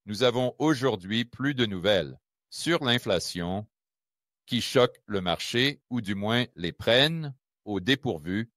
Nous avons aujourd'hui plus de nouvelles sur l'inflation qui choquent le marché ou du moins les prennent au dépourvu.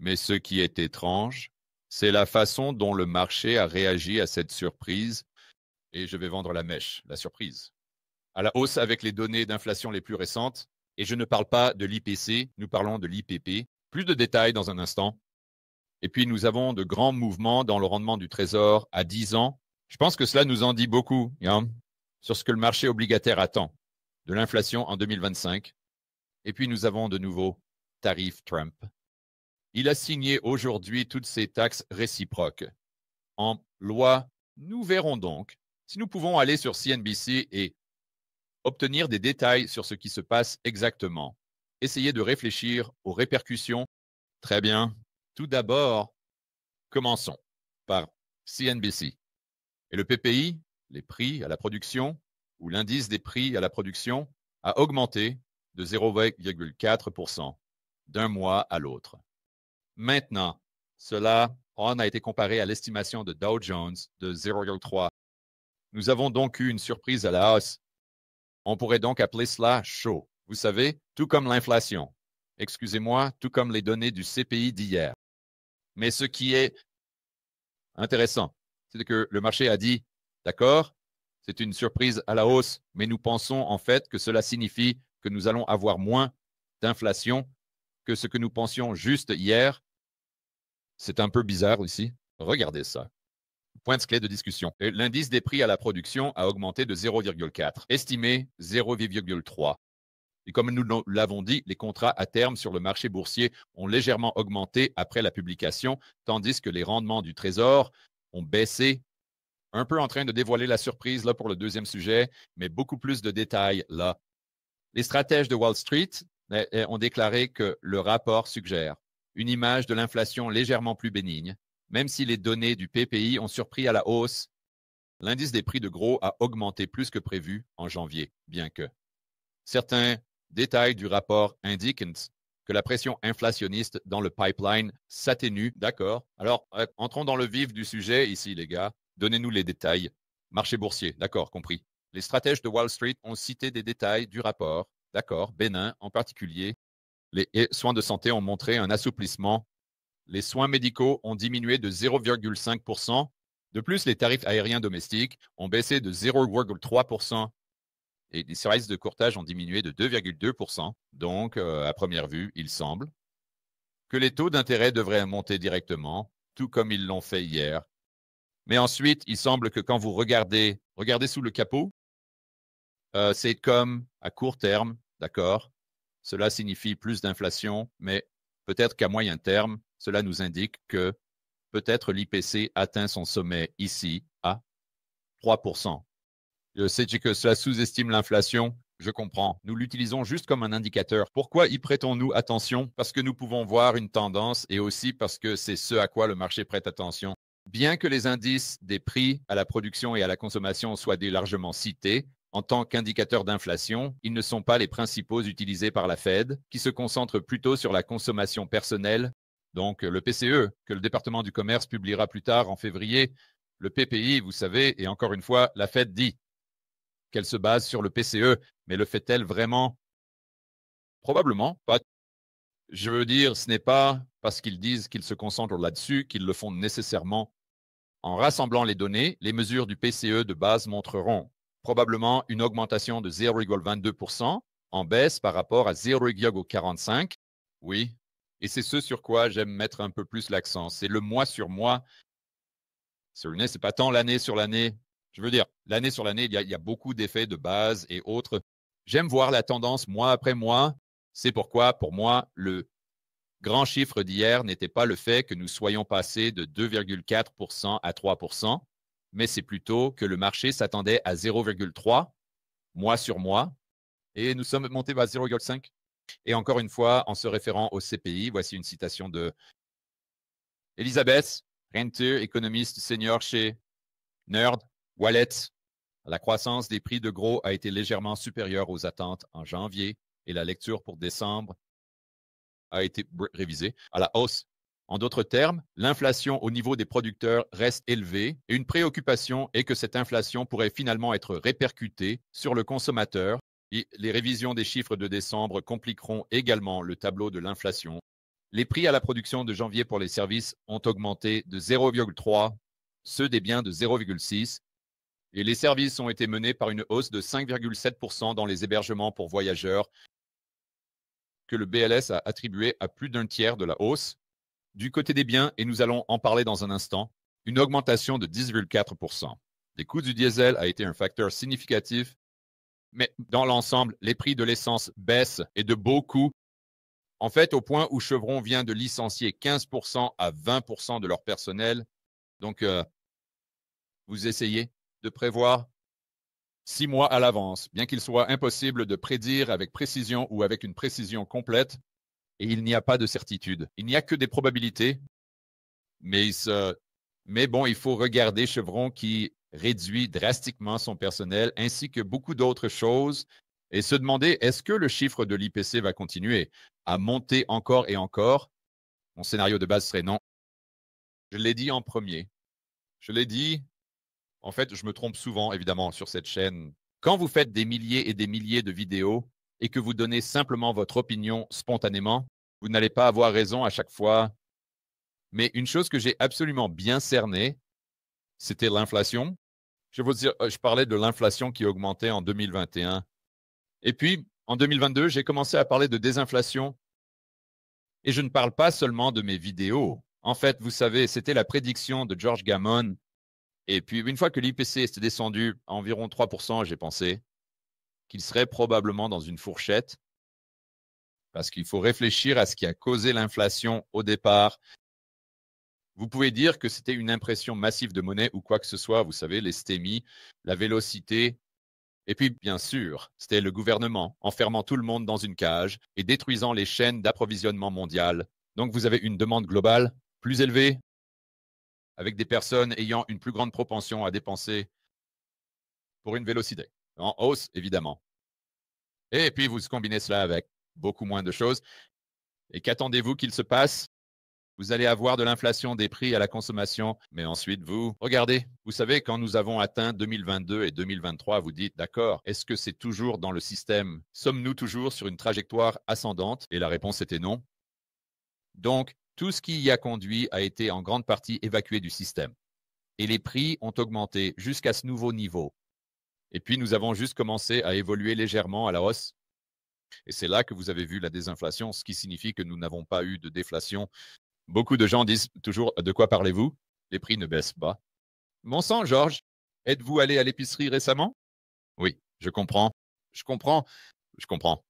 Mais ce qui est étrange, c'est la façon dont le marché a réagi à cette surprise. Et je vais vendre la mèche, la surprise. À la hausse avec les données d'inflation les plus récentes. Et je ne parle pas de l'IPC, nous parlons de l'IPP. Plus de détails dans un instant. Et puis, nous avons de grands mouvements dans le rendement du Trésor à 10 ans. Je pense que cela nous en dit beaucoup sur ce que le marché obligataire attend de l'inflation en 2025. Et puis, nous avons de nouveaux tarifs Trump. Il a signé aujourd'hui toutes ces taxes réciproques en loi. Nous verrons donc si nous pouvons aller sur CNBC et obtenir des détails sur ce qui se passe exactement. Essayez de réfléchir aux répercussions. Très bien. Tout d'abord, commençons par CNBC. Et le PPI, les prix à la production, ou l'indice des prix à la production, a augmenté de 0,4% d'un mois à l'autre. Maintenant, cela a été comparé à l'estimation de Dow Jones de 0,3. Nous avons donc eu une surprise à la hausse. On pourrait donc appeler cela chaud. Vous savez, tout comme l'inflation. Excusez-moi, tout comme les données du CPI d'hier. Mais ce qui est intéressant, c'est que le marché a dit, d'accord, c'est une surprise à la hausse, mais nous pensons en fait que cela signifie que nous allons avoir moins d'inflation que ce que nous pensions juste hier. C'est un peu bizarre ici. Regardez ça. Point clé de discussion. L'indice des prix à la production a augmenté de 0,4, estimé 0,3. Et comme nous l'avons dit, les contrats à terme sur le marché boursier ont légèrement augmenté après la publication, tandis que les rendements du Trésor ont baissé. Un peu en train de dévoiler la surprise là pour le deuxième sujet, mais beaucoup plus de détails là. Les stratèges de Wall Street ont déclaré que le rapport suggère une image de l'inflation légèrement plus bénigne, même si les données du PPI ont surpris à la hausse. L'indice des prix de gros a augmenté plus que prévu en janvier, bien que certains détails du rapport indiquent que la pression inflationniste dans le pipeline s'atténue. D'accord. Alors, entrons dans le vif du sujet ici, les gars. Donnez-nous les détails. Marché boursier, d'accord, compris. Les stratèges de Wall Street ont cité des détails du rapport, d'accord, bénin en particulier. Les soins de santé ont montré un assouplissement. Les soins médicaux ont diminué de 0,5%. De plus, les tarifs aériens domestiques ont baissé de 0,3%. Et les services de courtage ont diminué de 2,2%. Donc, à première vue, il semble que les taux d'intérêt devraient monter directement, tout comme ils l'ont fait hier. Mais ensuite, il semble que quand vous regardez sous le capot, c'est comme à court terme, d'accord? Cela signifie plus d'inflation, mais peut-être qu'à moyen terme, cela nous indique que peut-être l'IPC atteint son sommet ici à 3%. Je sais que cela sous-estime l'inflation, je comprends. Nous l'utilisons juste comme un indicateur. Pourquoi y prêtons-nous attention? Parce que nous pouvons voir une tendance et aussi parce que c'est ce à quoi le marché prête attention. Bien que les indices des prix à la production et à la consommation soient largement cités, en tant qu'indicateurs d'inflation, ils ne sont pas les principaux utilisés par la Fed, qui se concentre plutôt sur la consommation personnelle. Donc le PCE, que le département du commerce publiera plus tard en février, le PPI, vous savez, et encore une fois, la Fed dit qu'elle se base sur le PCE, mais le fait-elle vraiment? Probablement pas. Je veux dire, ce n'est pas parce qu'ils disent qu'ils se concentrent là-dessus qu'ils le font nécessairement. En rassemblant les données, les mesures du PCE de base montreront probablement une augmentation de 0,22% en baisse par rapport à 0,45. Oui, et c'est ce sur quoi j'aime mettre un peu plus l'accent. C'est le mois sur mois. Sur l'année, c'est pas tant l'année sur l'année. Je veux dire, l'année sur l'année, il y a beaucoup d'effets de base et autres. J'aime voir la tendance mois après mois. C'est pourquoi, pour moi, le grand chiffre d'hier n'était pas le fait que nous soyons passés de 2,4% à 3%, mais c'est plutôt que le marché s'attendait à 0,3 mois sur mois et nous sommes montés à 0,5. Et encore une fois, en se référant au CPI, voici une citation de Elisabeth Rentier, économiste senior chez Nerd Wallet. La croissance des prix de gros a été légèrement supérieure aux attentes en janvier et la lecture pour décembre a été révisée à la hausse. En d'autres termes, l'inflation au niveau des producteurs reste élevée et une préoccupation est que cette inflation pourrait finalement être répercutée sur le consommateur. Et les révisions des chiffres de décembre compliqueront également le tableau de l'inflation. Les prix à la production de janvier pour les services ont augmenté de 0,3, ceux des biens de 0,6, et les services ont été menés par une hausse de 5,7% dans les hébergements pour voyageurs, que le BLS a attribué à plus d'un tiers de la hausse. Du côté des biens, et nous allons en parler dans un instant, une augmentation de 10,4%. Les coûts du diesel a été un facteur significatif, mais dans l'ensemble, les prix de l'essence baissent et de beaucoup. En fait, au point où Chevron vient de licencier 15% à 20% de leur personnel. Donc, vous essayez de prévoir 6 mois à l'avance, bien qu'il soit impossible de prédire avec précision ou avec une précision complète. Et il n'y a pas de certitude. Il n'y a que des probabilités. Mais bon, il faut regarder Chevron qui réduit drastiquement son personnel ainsi que beaucoup d'autres choses et se demander est-ce que le chiffre de l'IPC va continuer à monter encore et encore? Mon scénario de base serait non. Je l'ai dit en premier. Je l'ai dit, en fait, je me trompe souvent, évidemment, sur cette chaîne. Quand vous faites des milliers et des milliers de vidéos, et que vous donnez simplement votre opinion spontanément, vous n'allez pas avoir raison à chaque fois. Mais une chose que j'ai absolument bien cernée, c'était l'inflation. Je vais vous dire, je parlais de l'inflation qui augmentait en 2021. Et puis, en 2022, j'ai commencé à parler de désinflation. Et je ne parle pas seulement de mes vidéos. En fait, vous savez, c'était la prédiction de George Gammon. Et puis, une fois que l'IPC était descendu à environ 3%, j'ai pensé qu'il serait probablement dans une fourchette parce qu'il faut réfléchir à ce qui a causé l'inflation au départ. Vous pouvez dire que c'était une impression massive de monnaie ou quoi que ce soit, vous savez, les STEMI, la vélocité. Et puis, bien sûr, c'était le gouvernement enfermant tout le monde dans une cage et détruisant les chaînes d'approvisionnement mondiales. Donc, vous avez une demande globale plus élevée, avec des personnes ayant une plus grande propension à dépenser pour une vélocité. En hausse, évidemment. Et puis, vous combinez cela avec beaucoup moins de choses. Et qu'attendez-vous qu'il se passe? Vous allez avoir de l'inflation des prix à la consommation, mais ensuite, regardez, vous savez, quand nous avons atteint 2022 et 2023, vous dites, d'accord, est-ce que c'est toujours dans le système? Sommes-nous toujours sur une trajectoire ascendante? Et la réponse était non. Donc, tout ce qui y a conduit a été en grande partie évacué du système. Et les prix ont augmenté jusqu'à ce nouveau niveau. Et puis, nous avons juste commencé à évoluer légèrement à la hausse. Et c'est là que vous avez vu la désinflation, ce qui signifie que nous n'avons pas eu de déflation. Beaucoup de gens disent toujours de quoi parlez-vous? Les prix ne baissent pas. Mon sang, Georges, êtes-vous allé à l'épicerie récemment? Oui, je comprends. Je comprends. Je comprends.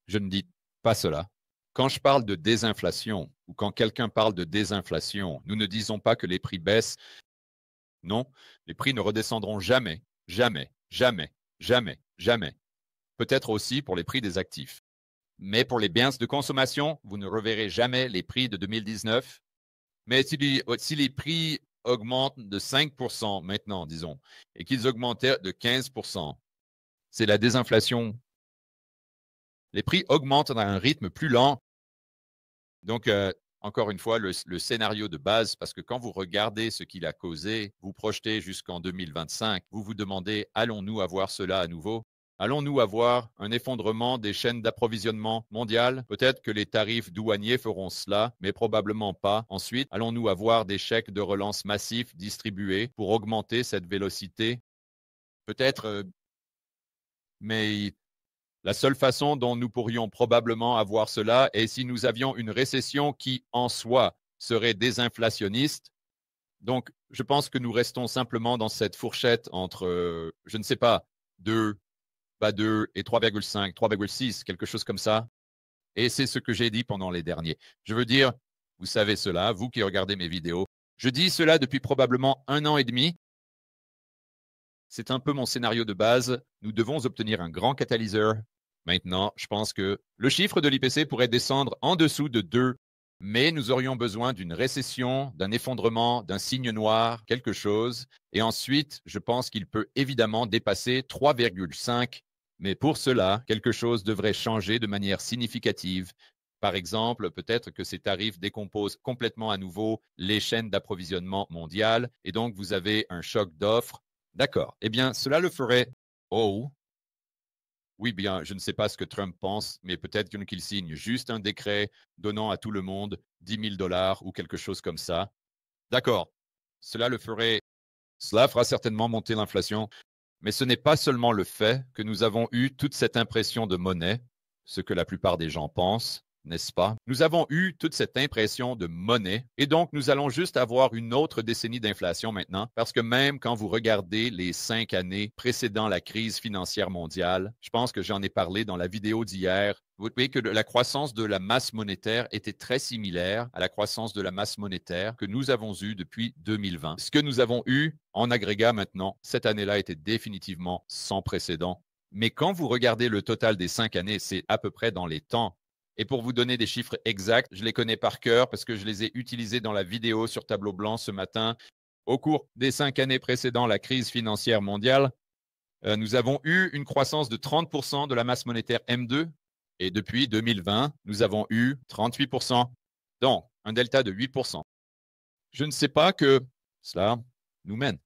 Je ne dis pas cela. Quand je parle de désinflation ou quand quelqu'un parle de désinflation, nous ne disons pas que les prix baissent. Non, les prix ne redescendront jamais, jamais, jamais, jamais, jamais. Peut-être aussi pour les prix des actifs. Mais pour les biens de consommation, vous ne reverrez jamais les prix de 2019. Mais si les prix augmentent de 5% maintenant, disons, et qu'ils augmentaient de 15%, c'est la désinflation. Les prix augmentent à un rythme plus lent. Donc, encore une fois, le scénario de base, parce que quand vous regardez ce qu'il a causé, vous projetez jusqu'en 2025, vous vous demandez, allons-nous avoir cela à nouveau? Allons-nous avoir un effondrement des chaînes d'approvisionnement mondiales? Peut-être que les tarifs douaniers feront cela, mais probablement pas. Ensuite, allons-nous avoir des chèques de relance massifs distribués pour augmenter cette vélocité? Peut-être, mais la seule façon dont nous pourrions probablement avoir cela est si nous avions une récession qui, en soi, serait désinflationniste. Donc, je pense que nous restons simplement dans cette fourchette entre, je ne sais pas, 2 et 3,5, 3,6, quelque chose comme ça. Et c'est ce que j'ai dit pendant les derniers. Je veux dire, vous savez cela, vous qui regardez mes vidéos. Je dis cela depuis probablement 1 an et demi. C'est un peu mon scénario de base. Nous devons obtenir un grand catalyseur. Maintenant, je pense que le chiffre de l'IPC pourrait descendre en dessous de 2, mais nous aurions besoin d'une récession, d'un effondrement, d'un signe noir, quelque chose. Et ensuite, je pense qu'il peut évidemment dépasser 3,5. Mais pour cela, quelque chose devrait changer de manière significative. Par exemple, peut-être que ces tarifs décomposent complètement à nouveau les chaînes d'approvisionnement mondiales et donc vous avez un choc d'offres. D'accord. Eh bien, cela le ferait. Oh, oui, bien, je ne sais pas ce que Trump pense, mais peut-être qu'il signe juste un décret donnant à tout le monde 10 000 $ ou quelque chose comme ça. D'accord. Cela le ferait. Cela fera certainement monter l'inflation. Mais ce n'est pas seulement le fait que nous avons eu toute cette impression de monnaie, ce que la plupart des gens pensent, n'est-ce pas? Nous avons eu toute cette impression de monnaie et donc nous allons juste avoir une autre décennie d'inflation maintenant parce que même quand vous regardez les 5 années précédant la crise financière mondiale, je pense que j'en ai parlé dans la vidéo d'hier, vous voyez que la croissance de la masse monétaire était très similaire à la croissance de la masse monétaire que nous avons eue depuis 2020. Ce que nous avons eu en agrégat maintenant, cette année-là était définitivement sans précédent. Mais quand vous regardez le total des 5 années, c'est à peu près dans les temps. Et pour vous donner des chiffres exacts, je les connais par cœur parce que je les ai utilisés dans la vidéo sur tableau blanc ce matin. Au cours des 5 années précédant la crise financière mondiale, nous avons eu une croissance de 30% de la masse monétaire M2 et depuis 2020, nous avons eu 38%. Donc, un delta de 8%. Je ne sais pas que cela nous mène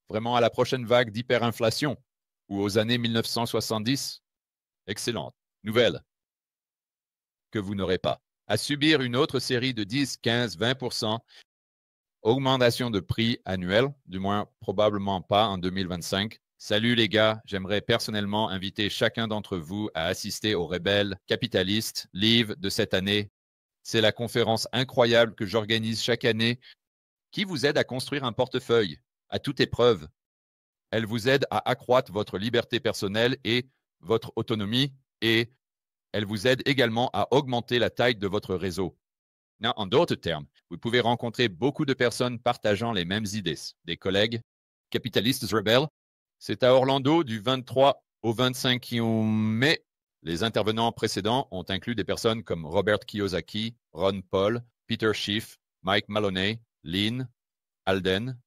vraiment à la prochaine vague d'hyperinflation ou aux années 1970. Excellente nouvelle que vous n'aurez pas à subir une autre série de 10, 15, 20% augmentation de prix annuelle, du moins probablement pas en 2025. Salut les gars, j'aimerais personnellement inviter chacun d'entre vous à assister au Rebelle Capitaliste Live de cette année. C'est la conférence incroyable que j'organise chaque année qui vous aide à construire un portefeuille à toute épreuve. Elle vous aide à accroître votre liberté personnelle et votre autonomie et elle vous aide également à augmenter la taille de votre réseau. En d'autres termes, vous pouvez rencontrer beaucoup de personnes partageant les mêmes idées, des collègues capitalistes rebelles. C'est à Orlando du 23 au 25 mai. Les intervenants précédents ont inclus des personnes comme Robert Kiyosaki, Ron Paul, Peter Schiff, Mike Maloney, Lynn, Alden,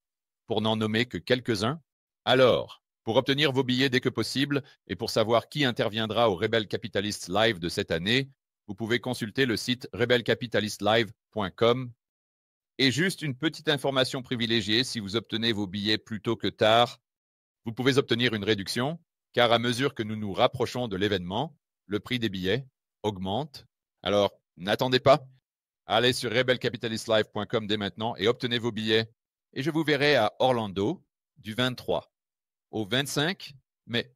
pour n'en nommer que quelques-uns. Alors, pour obtenir vos billets dès que possible et pour savoir qui interviendra au Rebel Capitalist Live de cette année, vous pouvez consulter le site rebelcapitalistlive.com. Et juste une petite information privilégiée, si vous obtenez vos billets plus tôt que tard, vous pouvez obtenir une réduction, car à mesure que nous nous rapprochons de l'événement, le prix des billets augmente. Alors, n'attendez pas. Allez sur rebelcapitalistlive.com dès maintenant et obtenez vos billets. Et je vous verrai à Orlando du 23 au 25 mai.